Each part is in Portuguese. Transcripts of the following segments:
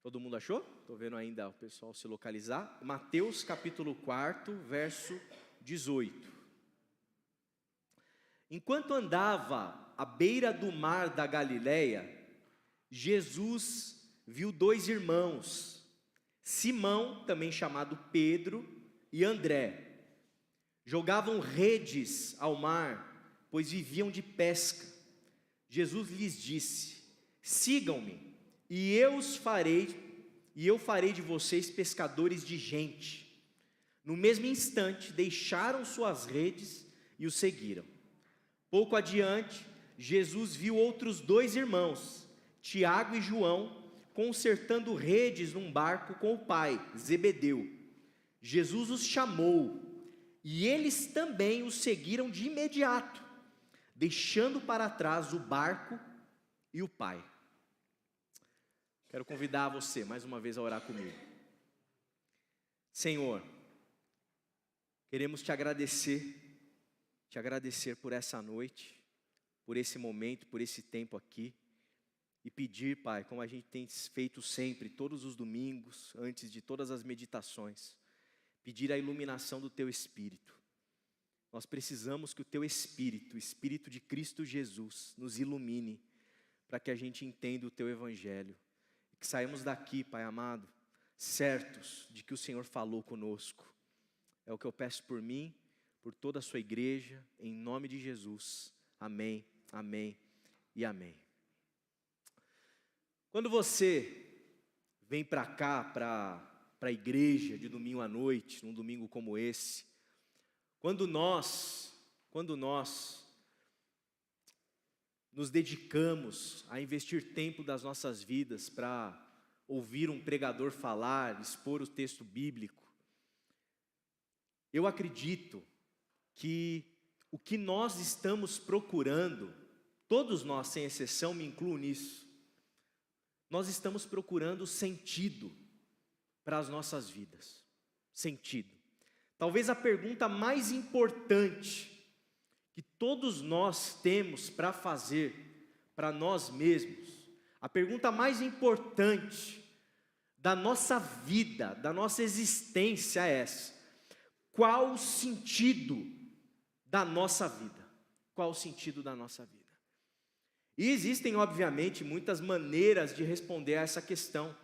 Todo mundo achou? Estou vendo ainda o pessoal se localizar. Mateus capítulo 4, verso 18. Enquanto andava à beira do mar da Galileia, Jesus viu dois irmãos, Simão, também chamado Pedro, e André. Jogavam redes ao mar, pois viviam de pesca. Jesus lhes disse: sigam-me, e eu farei de vocês pescadores de gente. No mesmo instante, deixaram suas redes e o seguiram. Pouco adiante, Jesus viu outros dois irmãos, Tiago e João, consertando redes num barco com o pai, Zebedeu. Jesus os chamou, e eles também o seguiram de imediato, deixando para trás o barco e o pai. Quero convidar você mais uma vez a orar comigo. Senhor, queremos te agradecer por essa noite, por esse momento, por esse tempo aqui, e pedir, Pai, como a gente tem feito sempre, todos os domingos, antes de todas as meditações, pedir a iluminação do Teu Espírito. Nós precisamos que o Teu Espírito, o Espírito de Cristo Jesus, nos ilumine, para que a gente entenda o Teu Evangelho, e que saímos daqui, Pai amado, certos de que o Senhor falou conosco. É o que eu peço por mim, por toda a sua igreja, em nome de Jesus. Amém, amém e amém. Quando você vem para cá, para a igreja de domingo à noite, num domingo como esse, quando nós nos dedicamos a investir tempo das nossas vidas para ouvir um pregador falar, expor o texto bíblico, eu acredito que o que nós estamos procurando, todos nós sem exceção, me incluo nisso, nós estamos procurando sentido para as nossas vidas, sentido. Talvez a pergunta mais importante que todos nós temos para fazer para nós mesmos, a pergunta mais importante da nossa vida, da nossa existência é essa: qual o sentido da nossa vida? Qual o sentido da nossa vida? E existem, obviamente, muitas maneiras de responder a essa questão.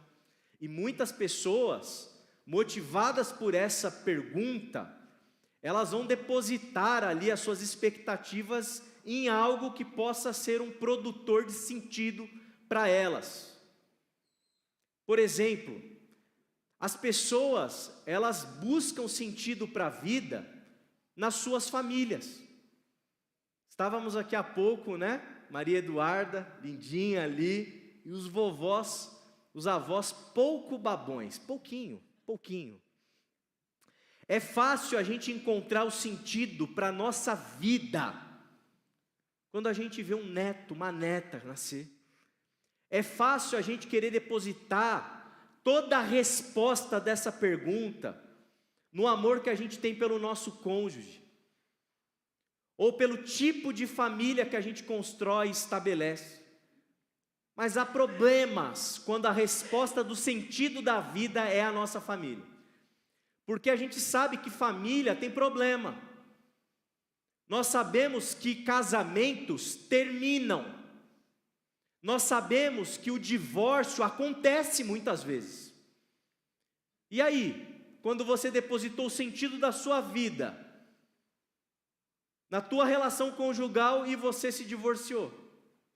E muitas pessoas, motivadas por essa pergunta, elas vão depositar ali as suas expectativas em algo que possa ser um produtor de sentido para elas. Por exemplo, as pessoas, elas buscam sentido para a vida nas suas famílias. Estávamos aqui há pouco, né? Maria Eduarda, lindinha ali, e os vovós, os avós pouco babões, pouquinho. É fácil a gente encontrar o sentido para a nossa vida quando a gente vê um neto, uma neta nascer. É fácil a gente querer depositar toda a resposta dessa pergunta no amor que a gente tem pelo nosso cônjuge, ou pelo tipo de família que a gente constrói e estabelece. Mas há problemas quando a resposta do sentido da vida é a nossa família, porque a gente sabe que família tem problema. Nós sabemos que casamentos terminam, nós sabemos que o divórcio acontece muitas vezes. E aí, quando você depositou o sentido da sua vida na tua relação conjugal e você se divorciou,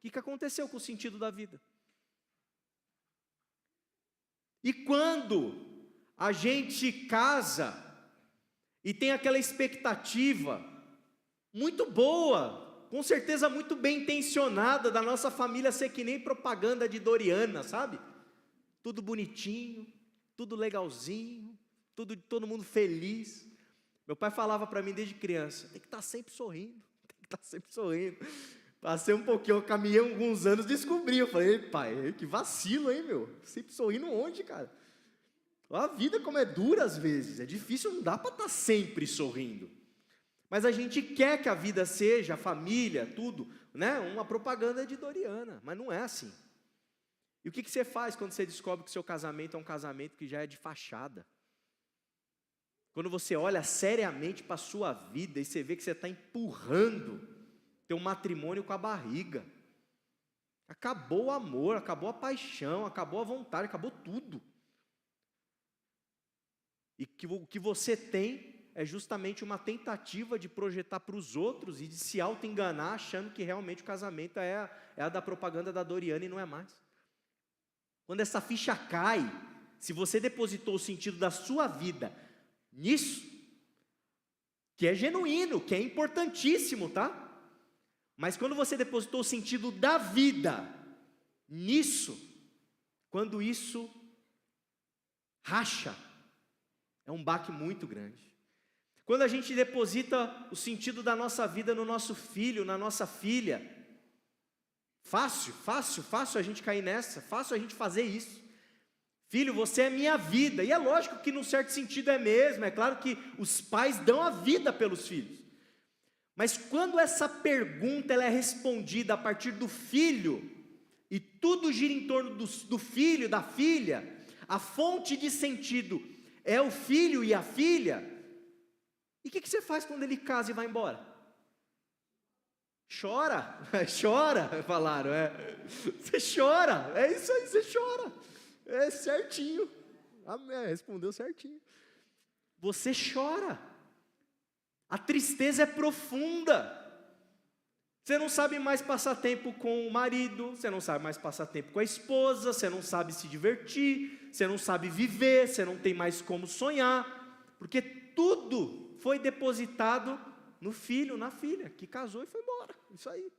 o que aconteceu com o sentido da vida? E quando a gente casa e tem aquela expectativa muito boa, com certeza muito bem intencionada, da nossa família ser que nem propaganda de Doriana, sabe? Tudo bonitinho, tudo legalzinho, todo mundo feliz. Meu pai falava para mim desde criança: tem que estar sempre sorrindo, Passei um pouquinho, eu caminhei alguns anos, descobri, eu falei: pai, que vacilo, hein, meu? Sempre sorrindo onde, cara? A vida como é dura às vezes, é difícil, não dá para estar sempre sorrindo. Mas a gente quer que a vida seja, a família, tudo, né? Uma propaganda de Doriana, mas não é assim. E o que você faz quando você descobre que o seu casamento é um casamento que já é de fachada? Quando você olha seriamente para a sua vida e você vê que você está empurrando teu matrimônio com a barriga. Acabou o amor, acabou a paixão, acabou a vontade, acabou tudo. E que o que você tem é justamente uma tentativa de projetar para os outros e de se auto-enganar, achando que realmente o casamento é a da propaganda da Doriana e não é mais. Quando essa ficha cai, se você depositou o sentido da sua vida nisso, que é genuíno, que é importantíssimo, tá? Mas quando você depositou o sentido da vida nisso, quando isso racha, é um baque muito grande. Quando a gente deposita o sentido da nossa vida no nosso filho, na nossa filha, fácil a gente cair nessa, fácil a gente fazer isso. Filho, você é minha vida. E é lógico que num certo sentido é mesmo, é claro que os pais dão a vida pelos filhos. Mas quando essa pergunta ela é respondida a partir do filho, e tudo gira em torno do filho, da filha, a fonte de sentido é o filho e a filha, e o que você faz quando ele casa e vai embora? Chora, falaram, você chora, é isso aí, você chora, é certinho, amém, respondeu certinho, você chora, a tristeza é profunda, você não sabe mais passar tempo com o marido, você não sabe mais passar tempo com a esposa, você não sabe se divertir, você não sabe viver, você não tem mais como sonhar, porque tudo foi depositado no filho, na filha, que casou e foi embora, isso aí.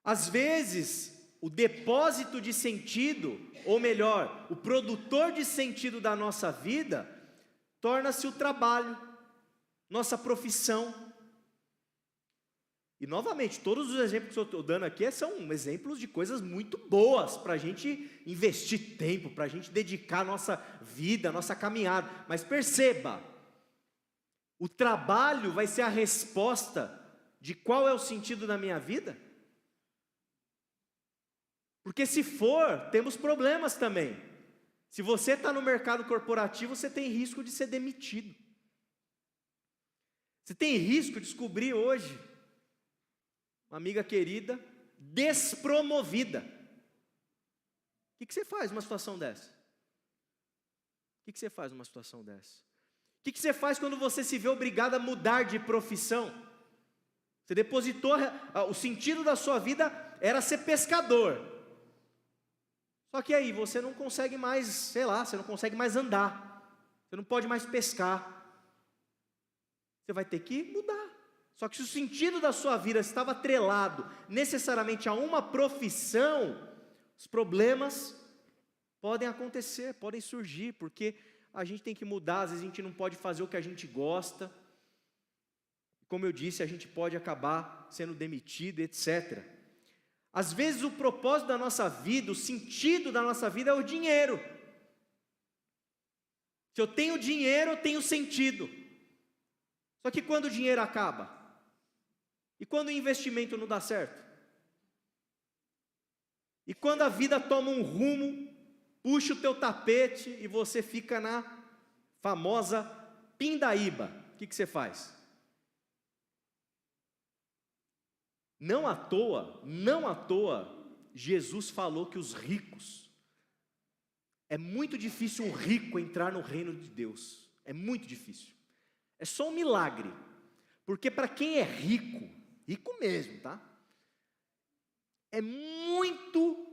Às vezes, o depósito de sentido, ou melhor, o produtor de sentido da nossa vida, torna-se o trabalho, nossa profissão. E novamente, todos os exemplos que eu estou dando aqui são exemplos de coisas muito boas para a gente investir tempo, para a gente dedicar a nossa vida, a nossa caminhada. Mas perceba, o trabalho vai ser a resposta de qual é o sentido da minha vida? Porque se for, temos problemas também. Se você está no mercado corporativo, você tem risco de ser demitido. Você tem risco de descobrir hoje uma amiga querida, despromovida. O que você faz numa situação dessa? O que você faz numa situação dessa? O que você faz quando você se vê obrigado a mudar de profissão? Você depositou, o sentido da sua vida era ser pescador. Só que aí você não consegue mais, sei lá, você não consegue mais andar. Você não pode mais pescar. Você vai ter que mudar. Só que se o sentido da sua vida estava atrelado necessariamente a uma profissão, os problemas podem acontecer, podem surgir, porque a gente tem que mudar, às vezes a gente não pode fazer o que a gente gosta, como eu disse, a gente pode acabar sendo demitido, etc. Às vezes o propósito da nossa vida, o sentido da nossa vida é o dinheiro. Se eu tenho dinheiro, eu tenho sentido. Só que quando o dinheiro acaba, e quando o investimento não dá certo? E quando a vida toma um rumo, puxa o teu tapete e você fica na famosa pindaíba, o que você faz? Não à toa, Jesus falou que os ricos, é muito difícil um rico entrar no reino de Deus, é muito difícil, é só um milagre, porque para quem é rico mesmo, tá? É muito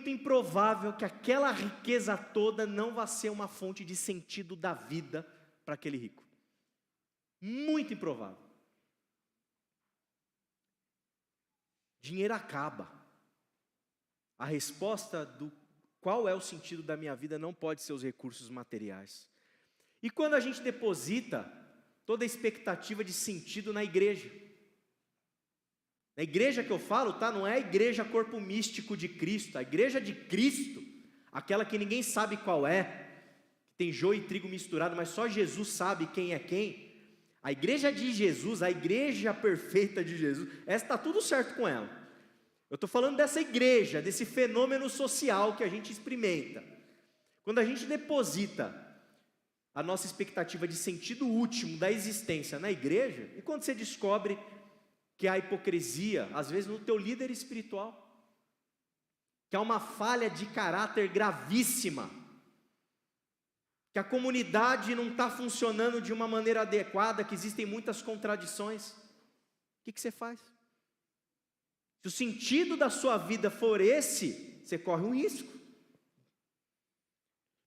improvável que aquela riqueza toda não vá ser uma fonte de sentido da vida para aquele rico. Muito improvável. Dinheiro acaba. A resposta do qual é o sentido da minha vida não pode ser os recursos materiais. E quando a gente deposita toda a expectativa de sentido na igreja, a igreja que eu falo, tá? Não é a igreja corpo místico de Cristo, a igreja de Cristo, aquela que ninguém sabe qual é, tem joio e trigo misturado, mas só Jesus sabe quem é quem. A igreja de Jesus, a igreja perfeita de Jesus, essa está tudo certo com ela. Eu estou falando dessa igreja, desse fenômeno social que a gente experimenta. Quando a gente deposita a nossa expectativa de sentido último da existência na igreja, e quando você descobre que há hipocrisia, às vezes no teu líder espiritual, que há uma falha de caráter gravíssima, que a comunidade não está funcionando de uma maneira adequada, que existem muitas contradições, o que você faz? Se o sentido da sua vida for esse, você corre um risco.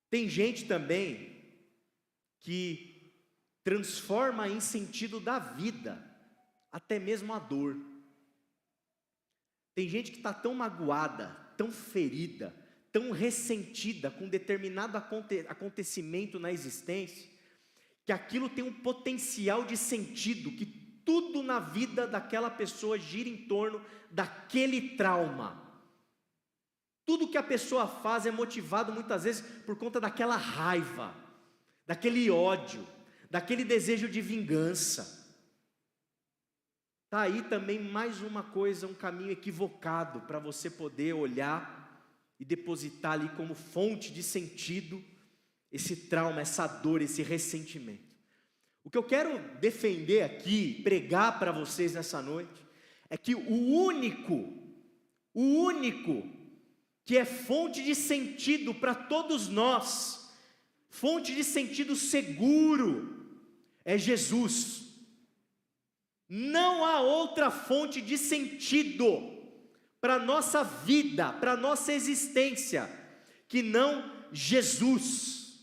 Tem gente também que transforma em sentido da vida, até mesmo a dor. Tem gente que está tão magoada, tão ferida, tão ressentida com determinado acontecimento na existência, que aquilo tem um potencial de sentido, que tudo na vida daquela pessoa gira em torno daquele trauma. Tudo que a pessoa faz é motivado muitas vezes por conta daquela raiva, daquele ódio, daquele desejo de vingança. Está aí também mais uma coisa, um caminho equivocado para você poder olhar e depositar ali como fonte de sentido esse trauma, essa dor, esse ressentimento. O que eu quero defender aqui, pregar para vocês nessa noite, é que o único que é fonte de sentido para todos nós, fonte de sentido seguro, é Jesus. Não há outra fonte de sentido para a nossa vida, para a nossa existência, que não Jesus.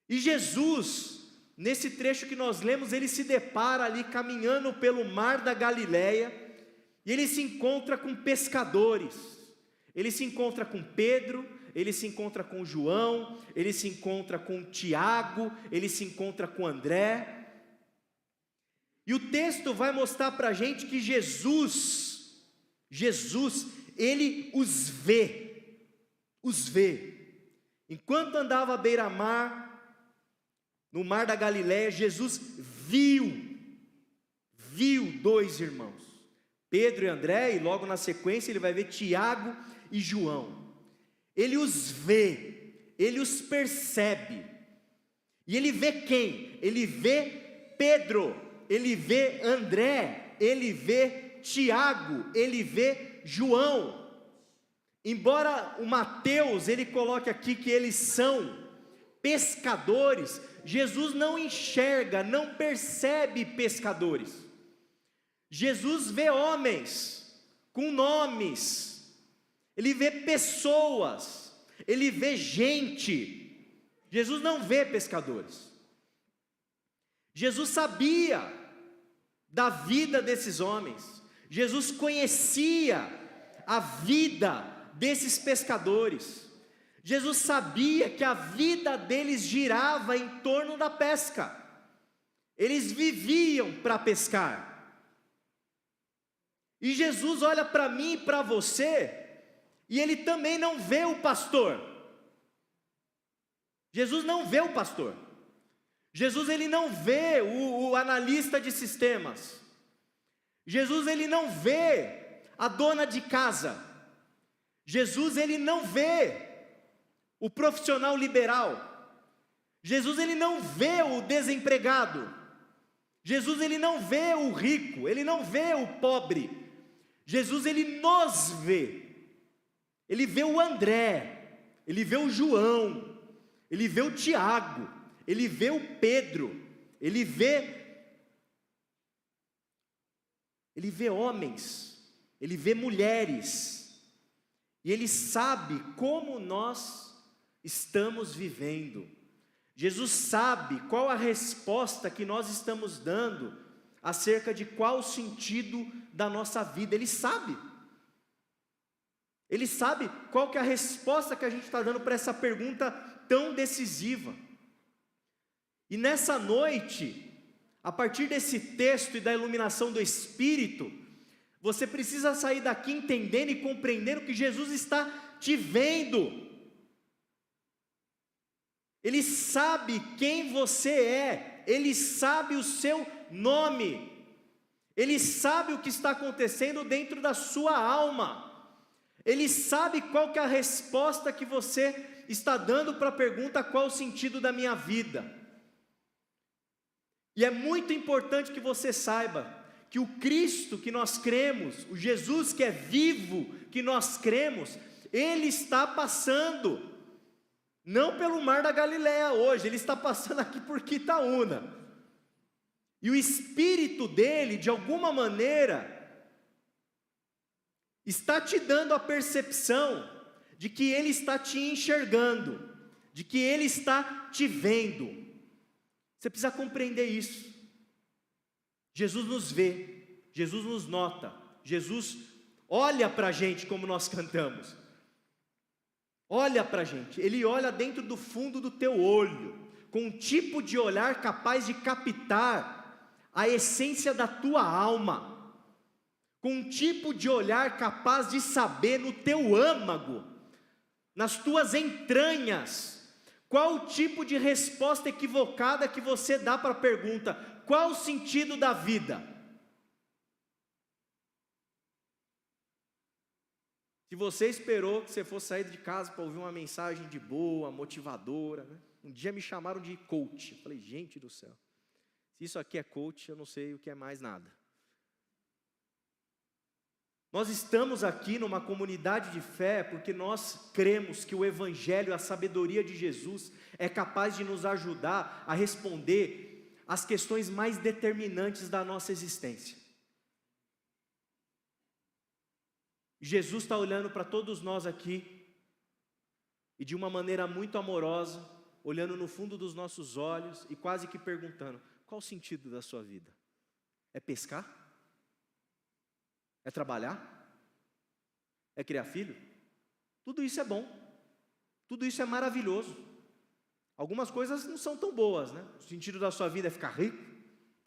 E Jesus, nesse trecho que nós lemos, ele se depara ali caminhando pelo mar da Galileia, e ele se encontra com pescadores, ele se encontra com Pedro, ele se encontra com João, ele se encontra com Tiago, ele se encontra com André, e o texto vai mostrar para a gente que Jesus, ele os vê, enquanto andava à beira-mar, no mar da Galileia, Jesus viu dois irmãos, Pedro e André, e logo na sequência ele vai ver Tiago e João. Ele os vê, ele os percebe, e ele vê quem? Ele vê Pedro, ele vê André, ele vê Tiago, ele vê João. Embora o Mateus, ele coloque aqui que eles são pescadores, Jesus não enxerga, não percebe pescadores. Jesus vê homens com nomes, ele vê pessoas, ele vê gente. Jesus não vê pescadores. Jesus sabia da vida desses homens, Jesus conhecia a vida desses pescadores, Jesus sabia que a vida deles girava em torno da pesca, eles viviam para pescar. E Jesus olha para mim e para você, e ele também não vê o pastor. Jesus não vê o pastor. Jesus ele não vê o analista de sistemas. Jesus ele não vê a dona de casa. Jesus ele não vê o profissional liberal. Jesus ele não vê o desempregado. Jesus ele não vê o rico, ele não vê o pobre. Jesus ele nos vê. Ele vê o André, ele vê o João, ele vê o Tiago, ele vê o Pedro, ele vê homens, ele vê mulheres, e ele sabe como nós estamos vivendo. Jesus sabe qual a resposta que nós estamos dando acerca de qual o sentido da nossa vida. Ele sabe qual que é a resposta que a gente está dando para essa pergunta tão decisiva. E nessa noite, a partir desse texto e da iluminação do Espírito, você precisa sair daqui entendendo e compreendendo que Jesus está te vendo. Ele sabe quem você é, Ele sabe o seu nome, Ele sabe o que está acontecendo dentro da sua alma. Ele sabe qual que é a resposta que você está dando para a pergunta: qual o sentido da minha vida? E é muito importante que você saiba que o Cristo que nós cremos, o Jesus que é vivo, que nós cremos, Ele está passando, não pelo mar da Galileia hoje, Ele está passando aqui por Quitaúna. E o Espírito dele, de alguma maneira, está te dando a percepção de que Ele está te enxergando, de que Ele está te vendo. Você precisa compreender isso. Jesus nos vê, Jesus nos nota, Jesus olha para a gente como nós cantamos. Olha para a gente, Ele olha dentro do fundo do teu olho, com um tipo de olhar capaz de captar a essência da tua alma, com um tipo de olhar capaz de saber no teu âmago, nas tuas entranhas, qual o tipo de resposta equivocada que você dá para a pergunta: qual o sentido da vida? Se você esperou que você fosse sair de casa para ouvir uma mensagem de boa, motivadora, né? Um dia me chamaram de coach. Eu falei: gente do céu, se isso aqui é coach, eu não sei o que é mais nada. Nós estamos aqui numa comunidade de fé porque nós cremos que o Evangelho, a sabedoria de Jesus, é capaz de nos ajudar a responder às questões mais determinantes da nossa existência. Jesus está olhando para todos nós aqui, e de uma maneira muito amorosa, olhando no fundo dos nossos olhos e quase que perguntando: qual o sentido da sua vida? É pescar? É trabalhar? É criar filho? Tudo isso é bom, tudo isso é maravilhoso. Algumas coisas não são tão boas, né? O sentido da sua vida é ficar rico?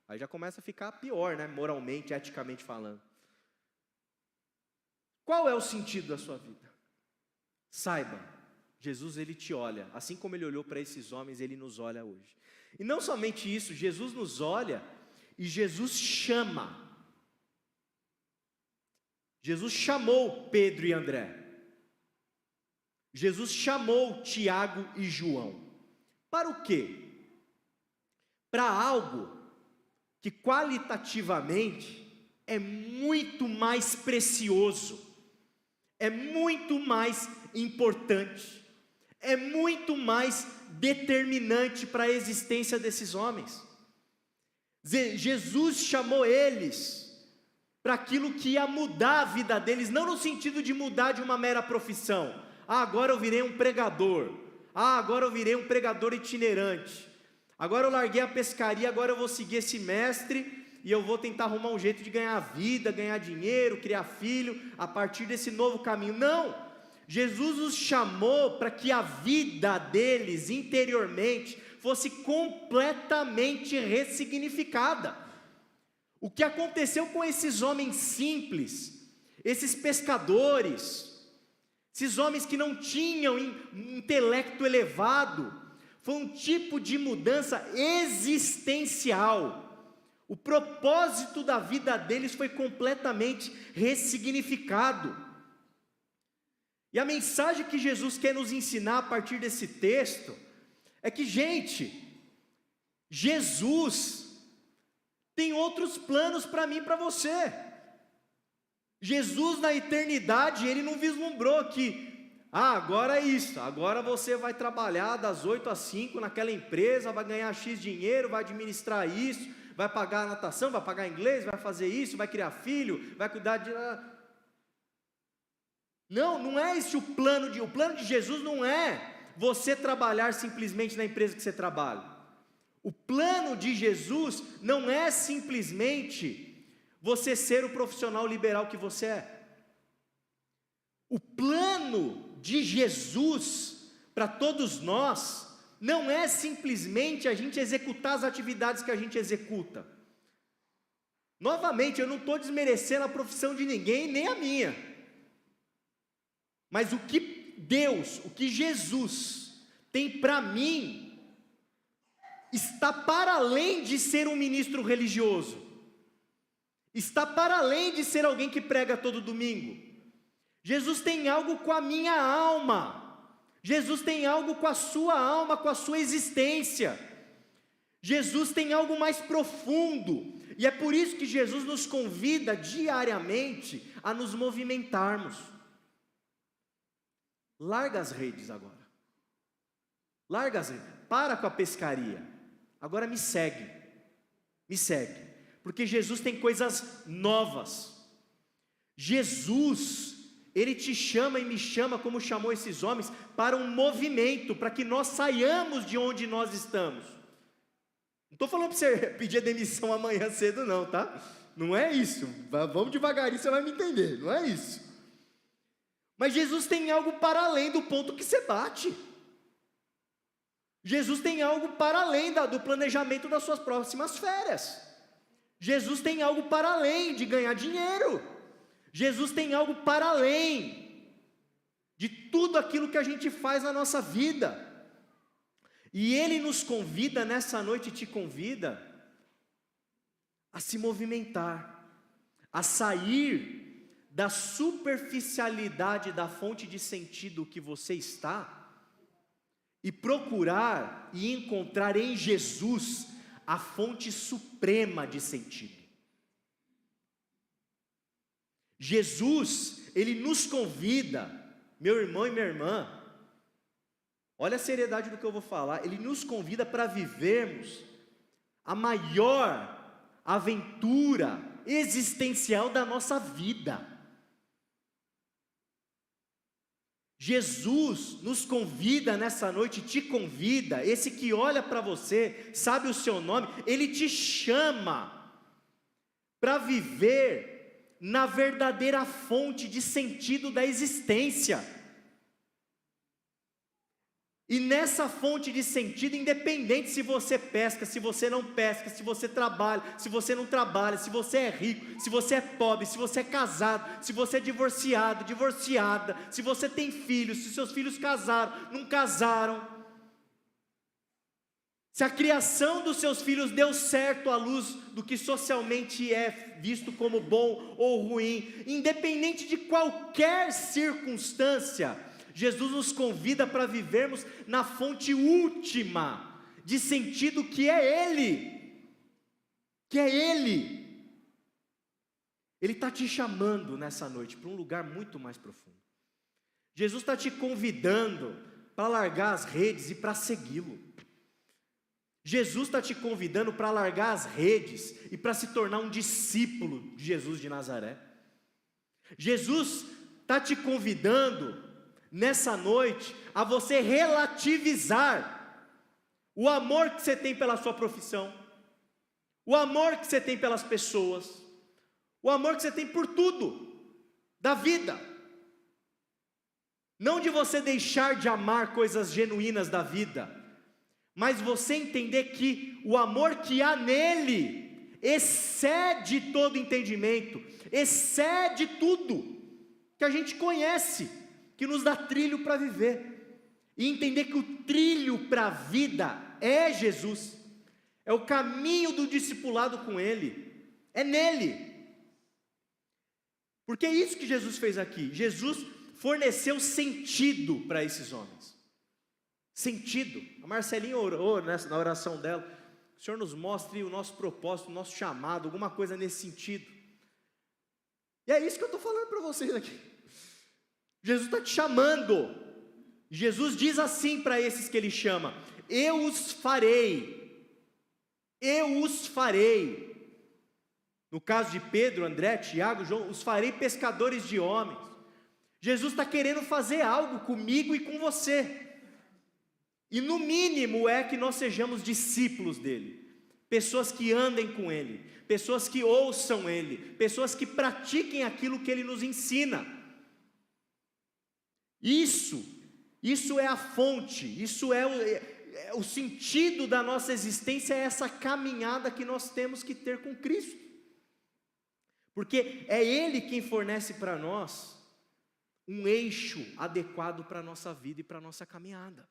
Aí já começa a ficar pior, né? Moralmente, eticamente falando. Qual é o sentido da sua vida? Saiba, Jesus, Ele te olha, assim como Ele olhou para esses homens, Ele nos olha hoje. E não somente isso, Jesus nos olha e Jesus chama. Jesus chamou Pedro e André. Jesus chamou Tiago e João. Para o quê? Para algo que qualitativamente é muito mais precioso, é muito mais importante, é muito mais determinante para a existência desses homens. Jesus chamou eles para aquilo que ia mudar a vida deles, não no sentido de mudar de uma mera profissão. Agora eu virei um pregador. Agora eu virei um pregador itinerante. Agora eu larguei a pescaria, agora eu vou seguir esse mestre e eu vou tentar arrumar um jeito de ganhar vida, ganhar dinheiro, criar filho, a partir desse novo caminho. Não! Jesus os chamou para que a vida deles, interiormente, fosse completamente ressignificada. O que aconteceu com esses homens simples, esses pescadores, esses homens que não tinham intelecto elevado, foi um tipo de mudança existencial. O propósito da vida deles foi completamente ressignificado. E a mensagem que Jesus quer nos ensinar a partir desse texto é que, gente, Jesus tem outros planos para mim e para você. Jesus na eternidade, Ele não vislumbrou que, agora é isso, agora você vai trabalhar das 8 às 5 naquela empresa, vai ganhar X dinheiro, vai administrar isso, vai pagar a natação, vai pagar inglês, vai fazer isso, vai criar filho, vai cuidar de... Não, não é esse o plano de Jesus não é você trabalhar simplesmente na empresa que você trabalha. O plano de Jesus não é simplesmente você ser o profissional liberal que você é. O plano de Jesus para todos nós não é simplesmente a gente executar as atividades que a gente executa. Novamente, eu não estou desmerecendo a profissão de ninguém, nem a minha. Mas o que Deus, o que Jesus tem para mim, está para além de ser um ministro religioso. está para além de ser alguém que prega todo domingo. Jesus tem algo com a minha alma. Jesus tem algo com a sua alma, com a sua existência. Jesus tem algo mais profundo. E é por isso que Jesus nos convida diariamente a nos movimentarmos. Larga as redes agora. Larga as redes. Para com a pescaria. Agora me segue. Me segue. Porque Jesus tem coisas novas. Jesus, Ele te chama e me chama, como chamou esses homens, para um movimento, para que nós saiamos de onde nós estamos. Não estou falando para você pedir a demissão amanhã cedo não, tá? Não é isso, vamos devagarinho, você vai me entender, não é isso. Mas Jesus tem algo para além do ponto que você bate. Jesus tem algo para além do planejamento das suas próximas férias. Jesus tem algo para além de ganhar dinheiro. Jesus tem algo para além de tudo aquilo que a gente faz na nossa vida. E Ele nos convida, nessa noite te convida, a se movimentar, a sair da superficialidade da fonte de sentido que você está, e procurar e encontrar em Jesus a fonte suprema de sentido. Jesus, Ele nos convida, meu irmão e minha irmã, olha a seriedade do que eu vou falar, Ele nos convida para vivermos a maior aventura existencial da nossa vida. Jesus nos convida nessa noite, te convida, esse que olha para você, sabe o seu nome, Ele te chama para viver na verdadeira fonte de sentido da existência. E nessa fonte de sentido, independente se você pesca, se você não pesca, se você trabalha, se você não trabalha, se você é rico, se você é pobre, se você é casado, se você é divorciado, divorciada, se você tem filhos, se seus filhos casaram, não casaram, se a criação dos seus filhos deu certo à luz do que socialmente é visto como bom ou ruim, independente de qualquer circunstância, Jesus nos convida para vivermos na fonte última de sentido que é Ele. Que é Ele. Ele está te chamando nessa noite para um lugar muito mais profundo. Jesus está te convidando para largar as redes e para segui-lo. Jesus está te convidando para largar as redes e para se tornar um discípulo de Jesus de Nazaré. Jesus está te convidando nessa noite, a você relativizar o amor que você tem pela sua profissão, o amor que você tem pelas pessoas, o amor que você tem por tudo da vida. Não de você deixar de amar coisas genuínas da vida, mas você entender que o amor que há nele excede todo entendimento, excede tudo que a gente conhece, que nos dá trilho para viver, e entender que o trilho para a vida é Jesus, é o caminho do discipulado com Ele, é nele, porque é isso que Jesus fez aqui. Jesus forneceu sentido para esses homens, sentido. A Marcelinha orou na oração dela, o Senhor nos mostre o nosso propósito, o nosso chamado, alguma coisa nesse sentido, e é isso que eu estou falando para vocês aqui. Jesus está te chamando. Jesus diz assim para esses que Ele chama: eu os farei. Eu os farei. No caso de Pedro, André, Tiago, João, os farei pescadores de homens. Jesus está querendo fazer algo comigo e com você. E no mínimo é que nós sejamos discípulos dEle. Pessoas que andem com Ele. Pessoas que ouçam Ele. Pessoas que pratiquem aquilo que Ele nos ensina. Isso é a fonte, isso é o sentido da nossa existência, é essa caminhada que nós temos que ter com Cristo, porque é Ele quem fornece para nós um eixo adequado para a nossa vida e para a nossa caminhada.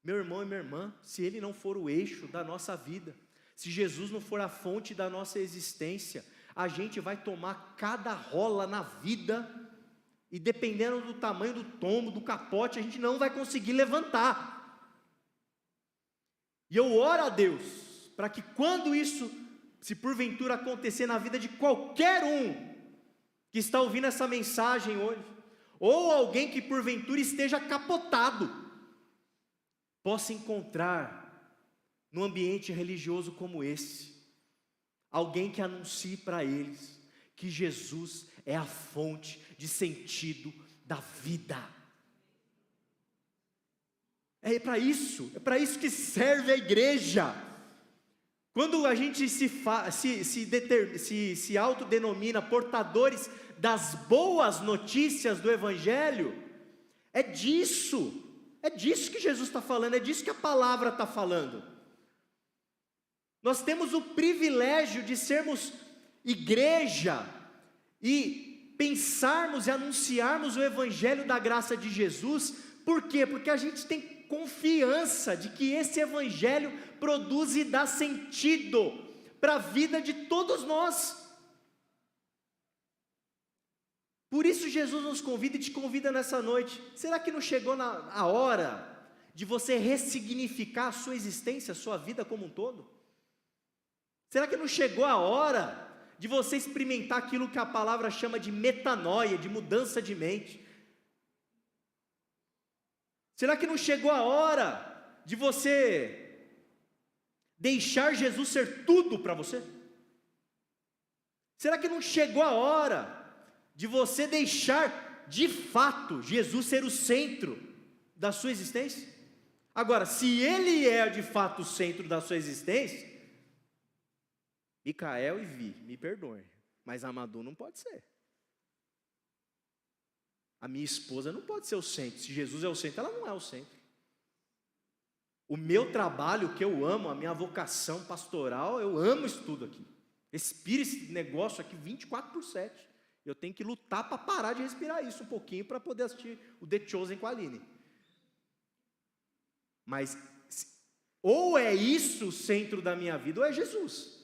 Meu irmão e minha irmã, se Ele não for o eixo da nossa vida, Se Jesus não for a fonte da nossa existência, a gente vai tomar cada rola na vida, e dependendo do tamanho do tombo, do capote, a gente não vai conseguir levantar. E eu oro a Deus, para que quando isso, se porventura acontecer na vida de qualquer um, que está ouvindo essa mensagem hoje, ou alguém que porventura esteja capotado, possa encontrar, num ambiente religioso como esse, alguém que anuncie para eles, que Jesus é a fonte de sentido da vida. É para isso que serve a igreja. Quando a gente se autodenomina portadores das boas notícias do Evangelho, é disso que Jesus está falando, é disso que a palavra está falando. Nós temos o privilégio de sermos igreja, e pensarmos e anunciarmos o Evangelho da graça de Jesus. Por quê? Porque a gente tem confiança de que esse Evangelho produz e dá sentido para a vida de todos nós. Por isso Jesus nos convida e te convida nessa noite. Será que não chegou a hora de você ressignificar a sua existência, a sua vida como um todo? Será que não chegou a hora de você experimentar aquilo que a palavra chama de metanoia, de mudança de mente? Será que não chegou a hora de você deixar Jesus ser tudo para você? Será que não chegou a hora de você deixar de fato Jesus ser o centro da sua existência? Agora, se Ele é de fato o centro da sua existência, Micael e Vi, me perdoem, mas a Madu não pode ser. A minha esposa não pode ser o centro. Se Jesus é o centro, ela não é o centro. O meu trabalho, o que eu amo, a minha vocação pastoral, eu amo isso tudo aqui. Respira esse negócio aqui 24/7. Eu tenho que lutar para parar de respirar isso um pouquinho, para poder assistir o The Chosen com a Aline. Mas, ou é isso o centro da minha vida, ou é Jesus.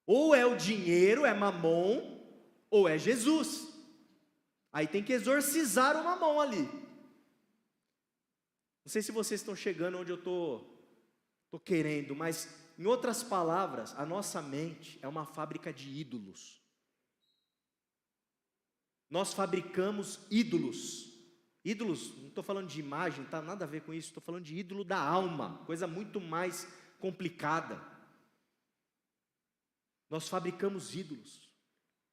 Ou é o dinheiro, é mamon, ou é Jesus. Aí tem que exorcizar o mamon ali. Não sei se vocês estão chegando onde eu estou querendo, mas, em outras palavras, a nossa mente é uma fábrica de ídolos. Nós fabricamos ídolos. Ídolos, não estou falando de imagem, não está nada a ver com isso, estou falando de ídolo da alma, coisa muito mais complicada. Nós fabricamos ídolos.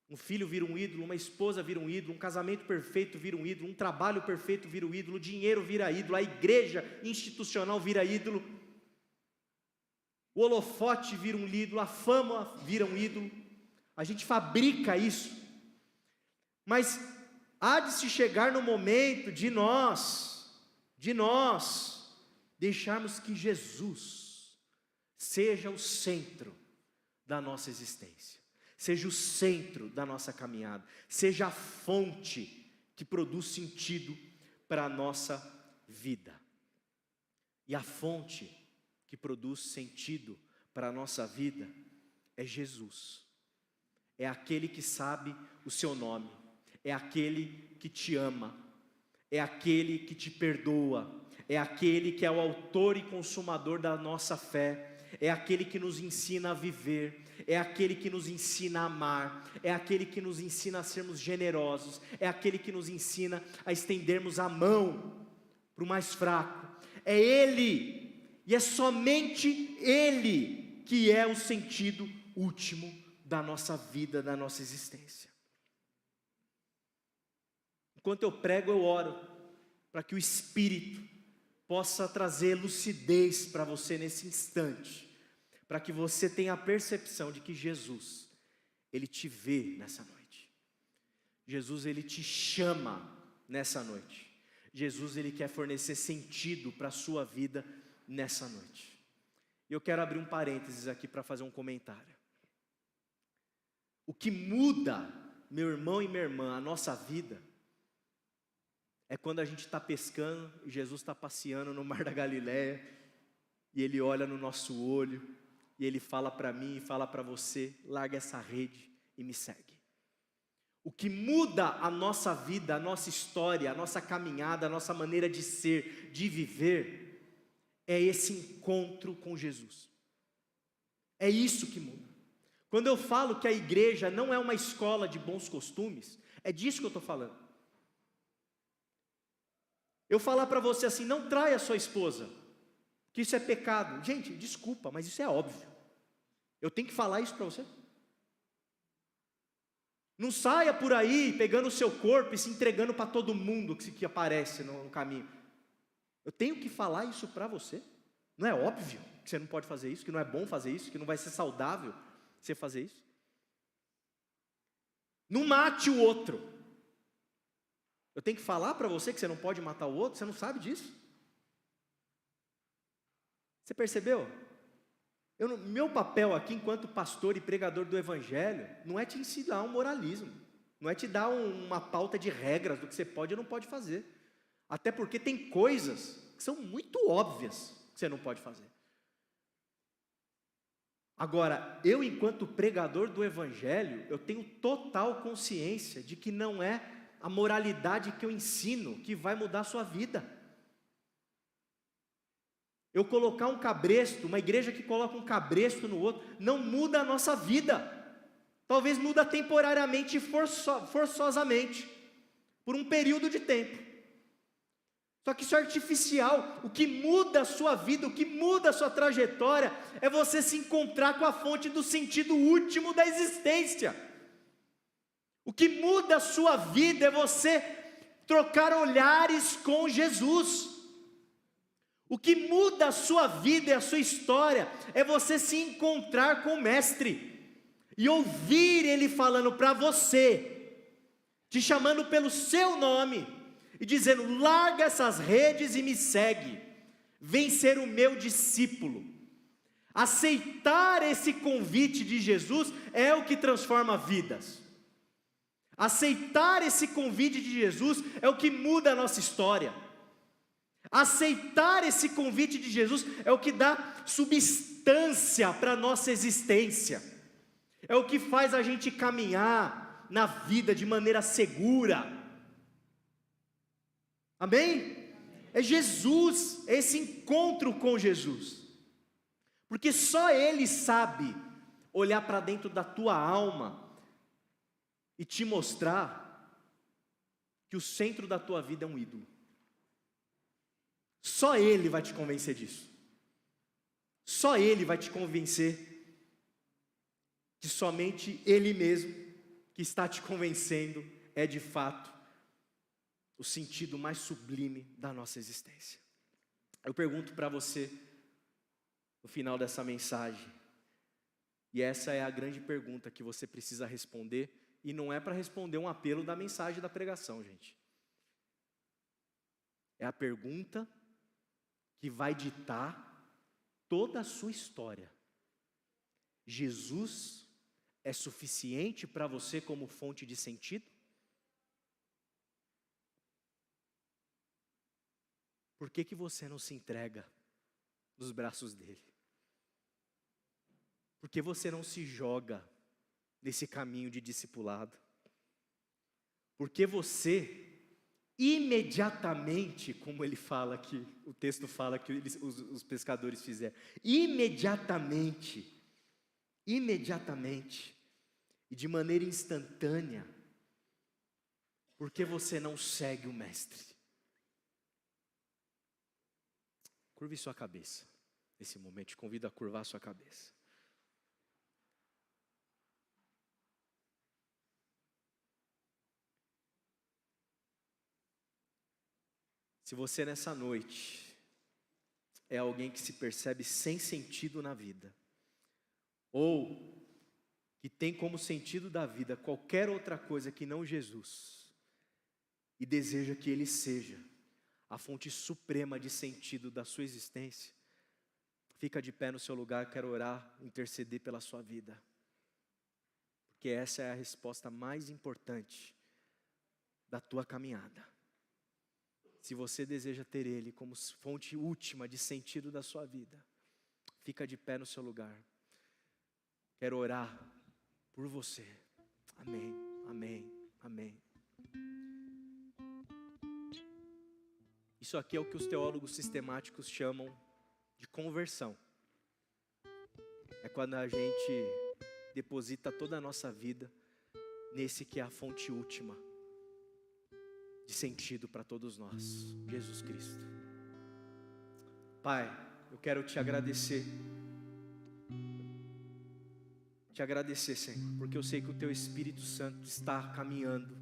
Um filho vira um ídolo, uma esposa vira um ídolo, um casamento perfeito vira um ídolo, um trabalho perfeito vira um ídolo, o dinheiro vira ídolo, a igreja institucional vira ídolo, o holofote vira um ídolo, a fama vira um ídolo. A gente fabrica isso. Mas há de se chegar no momento de nós deixarmos que Jesus seja o centro da nossa existência, seja o centro da nossa caminhada, seja a fonte que produz sentido para a nossa vida. E a fonte que produz sentido para a nossa vida é Jesus. É aquele que sabe o seu nome, é aquele que te ama, é aquele que te perdoa, é aquele que é o autor e consumador da nossa fé, é aquele que nos ensina a viver, é aquele que nos ensina a amar, é aquele que nos ensina a sermos generosos, é aquele que nos ensina a estendermos a mão para o mais fraco. É Ele, e é somente Ele que é o sentido último da nossa vida, da nossa existência. Enquanto eu prego, eu oro para que o Espírito possa trazer lucidez para você nesse instante, para que você tenha a percepção de que Jesus, Ele te vê nessa noite. Jesus, Ele te chama nessa noite. Jesus, Ele quer fornecer sentido para a sua vida nessa noite. E eu quero abrir um parênteses aqui para fazer um comentário. O que muda, meu irmão e minha irmã, a nossa vida, é quando a gente está pescando e Jesus está passeando no mar da Galileia, e Ele olha no nosso olho, e Ele fala para mim e fala para você: larga essa rede e me segue. O que muda a nossa vida, a nossa história, a nossa caminhada, a nossa maneira de ser, de viver, é esse encontro com Jesus. É isso que muda. Quando eu falo que a igreja não é uma escola de bons costumes, é disso que eu estou falando. Eu falar para você assim: não traia sua esposa, que isso é pecado. Gente, desculpa, mas isso é óbvio. Eu tenho que falar isso para você? Não saia por aí pegando o seu corpo e se entregando para todo mundo que aparece no caminho. Eu tenho que falar isso para você? Não é óbvio que você não pode fazer isso, que não é bom fazer isso, que não vai ser saudável você fazer isso? Não mate o outro. Eu tenho que falar para você que você não pode matar o outro? Você não sabe disso? Você percebeu? Meu papel aqui enquanto pastor e pregador do Evangelho não é te ensinar um moralismo, não é te dar uma pauta de regras do que você pode ou não pode fazer, até porque tem coisas que são muito óbvias que você não pode fazer. Agora, eu enquanto pregador do Evangelho, eu tenho total consciência de que não é a moralidade que eu ensino que vai mudar a sua vida. Eu colocar um cabresto, uma igreja que coloca um cabresto no outro, não muda a nossa vida. Talvez muda temporariamente e forçosamente, por um período de tempo. Só que isso é artificial. O que muda a sua vida, o que muda a sua trajetória, é você se encontrar com a fonte do sentido último da existência. O que muda a sua vida é você trocar olhares com Jesus. O que muda a sua vida e a sua história é você se encontrar com o Mestre e ouvir Ele falando para você, te chamando pelo seu nome e dizendo: larga essas redes e me segue, vem ser o meu discípulo. Aceitar esse convite de Jesus é o que transforma vidas. Aceitar esse convite de Jesus é o que muda a nossa história. Aceitar esse convite de Jesus é o que dá substância para a nossa existência, é o que faz a gente caminhar na vida de maneira segura. Amém? É Jesus, é esse encontro com Jesus, porque só Ele sabe olhar para dentro da tua alma e te mostrar que o centro da tua vida é um ídolo. Só Ele vai te convencer disso. Só Ele vai te convencer que somente Ele mesmo que está te convencendo é de fato o sentido mais sublime da nossa existência. Eu pergunto para você no final dessa mensagem, e essa é a grande pergunta que você precisa responder, e não é para responder um apelo da mensagem da pregação, gente. É a pergunta que vai ditar toda a sua história. Jesus é suficiente para você como fonte de sentido? Por que você não se entrega nos braços dele? Por que você não se joga nesse caminho de discipulado? Por que você imediatamente, como ele fala aqui, o texto fala que os pescadores fizeram, imediatamente, e de maneira instantânea, porque você não segue o Mestre? Curve sua cabeça, nesse momento, te convido a curvar sua cabeça. Se você nessa noite é alguém que se percebe sem sentido na vida, ou que tem como sentido da vida qualquer outra coisa que não Jesus, e deseja que Ele seja a fonte suprema de sentido da sua existência, fica de pé no seu lugar, quero orar, interceder pela sua vida, porque essa é a resposta mais importante da tua caminhada. Se você deseja ter Ele como fonte última de sentido da sua vida, Fica de pé no seu lugar. Quero orar por você. Amém, amém, amém. Isso aqui é o que os teólogos sistemáticos chamam de conversão. É quando a gente deposita toda a nossa vida nesse que é a fonte última de sentido para todos nós, Jesus Cristo. Pai, eu quero te agradecer. Te agradecer, Senhor, porque eu sei que o Teu Espírito Santo está caminhando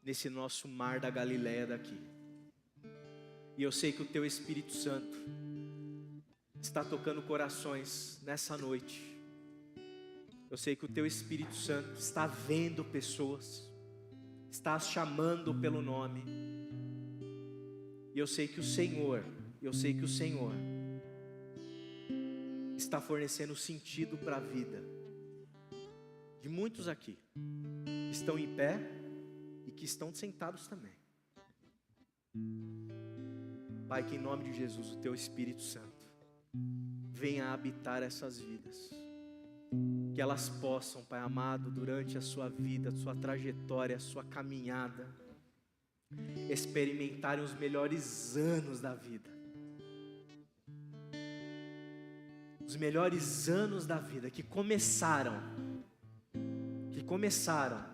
nesse nosso mar da Galileia daqui. E eu sei que o Teu Espírito Santo está tocando corações nessa noite. Eu sei que o Teu Espírito Santo está vendo pessoas, está as chamando pelo nome. E eu sei que o Senhor está fornecendo sentido para a vida de muitos aqui, que estão em pé e que estão sentados também. Pai, que em nome de Jesus, o Teu Espírito Santo venha habitar essas vidas. Que elas possam, Pai amado, durante a sua vida, a sua trajetória, a sua caminhada, experimentarem os melhores anos da vida. Os melhores anos da vida que começaram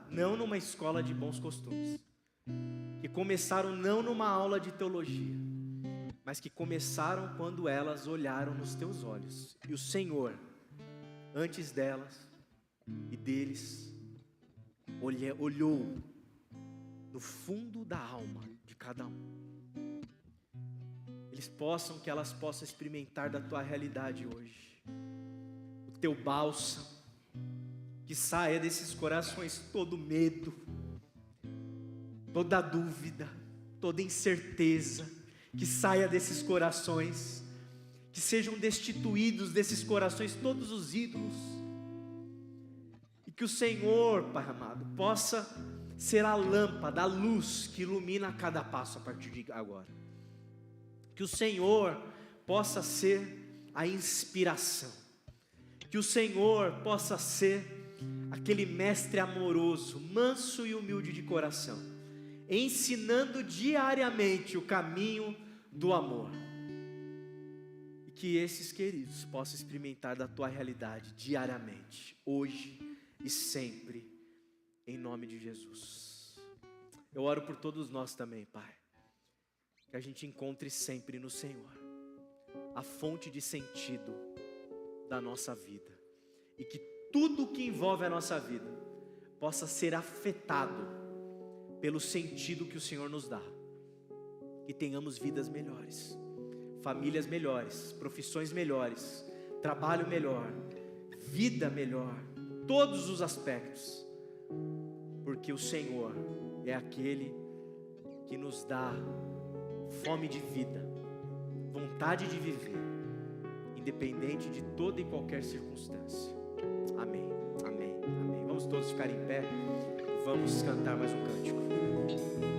não numa escola de bons costumes, que começaram não numa aula de teologia, mas que começaram quando elas olharam nos Teus olhos. E o Senhor, antes delas e deles, olhou no fundo da alma de cada um. Que elas possam experimentar da Tua realidade hoje. O Teu bálsamo, que saia desses corações todo medo, toda dúvida, toda incerteza, que saia desses corações, que sejam destituídos desses corações todos os ídolos, e que o Senhor, Pai amado, possa ser a lâmpada, a luz que ilumina cada passo a partir de agora. Que o Senhor possa ser a inspiração, que o Senhor possa ser aquele mestre amoroso, manso e humilde de coração, ensinando diariamente o caminho do amor. E que esses queridos possam experimentar da Tua realidade diariamente, hoje e sempre, em nome de Jesus. Eu oro por todos nós também, Pai, que a gente encontre sempre no Senhor a fonte de sentido da nossa vida, e que tudo que envolve a nossa vida possa ser afetado pelo sentido que o Senhor nos dá. Que tenhamos vidas melhores, famílias melhores, profissões melhores, trabalho melhor, vida melhor, todos os aspectos, porque o Senhor é aquele que nos dá fome de vida, vontade de viver, independente de toda e qualquer circunstância. Amém, amém, amém. Vamos todos ficar em pé, vamos cantar mais um cântico.